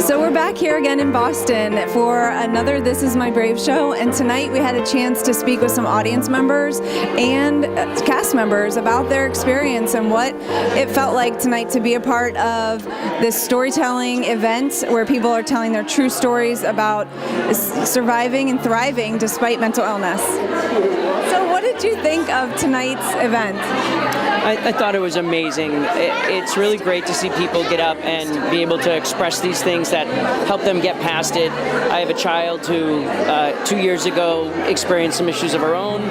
So we're back here again in Boston for another This Is My Brave show, and tonight we had a chance to speak with some audience members and cast members about their experience and what it felt like tonight to be a part of this storytelling event where people are telling their true stories about surviving and thriving despite mental illness. So what did you think of tonight's event? I thought it was amazing. It's really great to see people get up and be able to express these things that help them get past it. I have a child who 2 years ago experienced some issues of her own,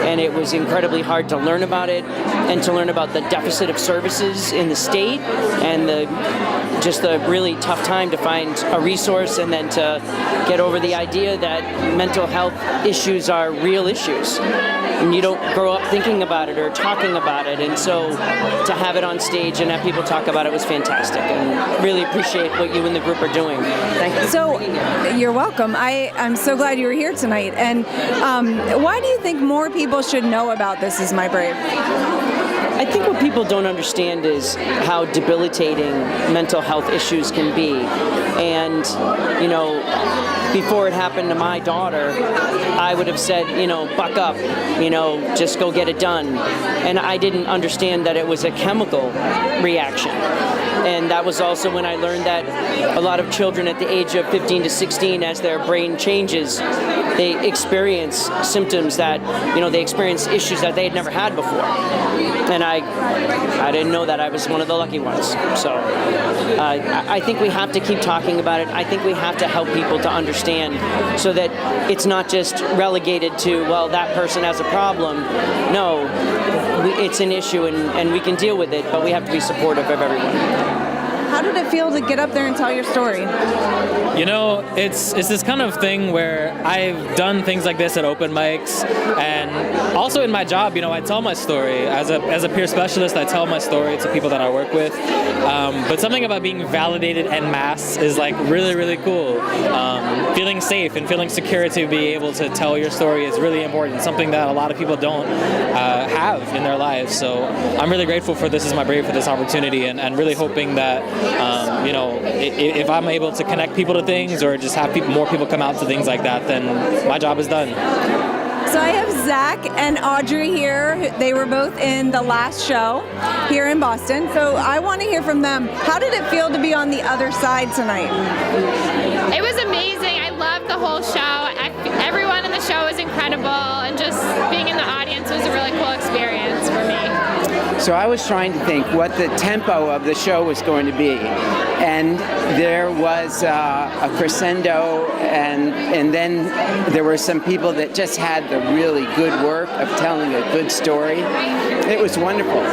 and it was incredibly hard to learn about it and to learn about the deficit of services in the state and just the really tough time to find a resource and then to get over the idea that mental health issues are real issues. And you don't grow up thinking about it or talking about it, and so to have it on stage and have people talk about it was fantastic, and really appreciate what you and the group are doing. Thank you. So, you're welcome. I'm so glad you were here tonight. And why do you think more people should know about This Is My Brave? I think what people don't understand is how debilitating mental health issues can be. And, before it happened to my daughter, I would have said, buck up, just go get it done. And I didn't understand that it was a chemical reaction. And that was also when I learned that a lot of children at the age of 15 to 16, as their brain changes, they experience symptoms that, they experience issues that they had never had before. And I didn't know that. I was one of the lucky ones. So I think we have to keep talking about it. I think we have to help people to understand so that it's not just relegated to, well, that person has a problem. No, it's an issue and we can deal with it, but we have to be supportive of everyone. How did it feel to get up there and tell your story? It's this kind of thing where I've done things like this at open mics, and also in my job, I tell my story. As a peer specialist, I tell my story to people that I work with. But something about being validated en masse is really, really cool. Feeling safe and feeling secure to be able to tell your story is really important, something that a lot of people don't have in their lives. So I'm really grateful for This Is My Brave for this opportunity, and really hoping that if I'm able to connect people to things or just have more people come out to things like that, then my job is done. So I have Zach and Audrey here. They were both in the last show here in Boston. So I want to hear from them. How did it feel to be on the other side tonight? It was amazing. I loved the whole show. Everyone in the show was incredible, and just being in the audience was a really cool experience for me. So I was trying to think what the tempo of the show was going to be, and there was a crescendo, and then there were some people that just had the really good work of telling a good story. It was wonderful.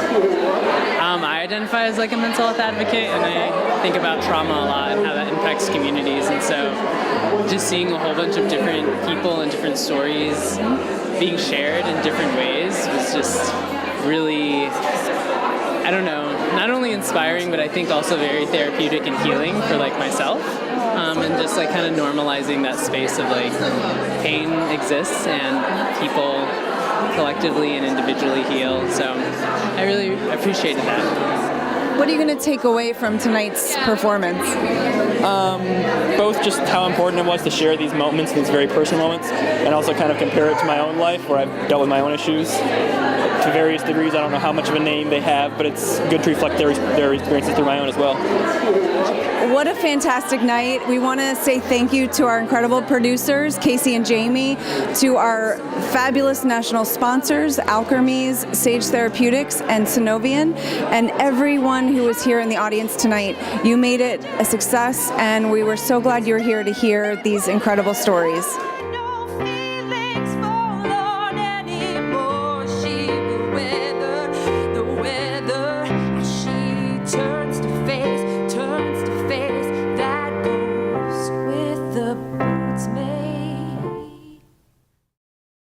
I identify as a mental health advocate, and I think about trauma a lot and how that impacts communities, and so just seeing a whole bunch of different people and different stories being shared in different ways was just really, not only inspiring, but I think also very therapeutic and healing for myself, and just kind of normalizing that space of pain exists and people collectively and individually heal. So I really appreciated that. What are you going to take away from tonight's performance? Both just how important it was to share these moments, these very personal moments, and also kind of compare it to my own life where I've dealt with my own issues to various degrees. I don't know how much of a name they have, but it's good to reflect their experiences through my own as well. What a fantastic night. We want to say thank you to our incredible producers, Kasey and Jamie, to our fabulous national sponsors, Alkermes, Sage Therapeutics, and Synovian, and everyone who was here in the audience tonight. You made it a success, and we were so glad you were here to hear these incredible stories.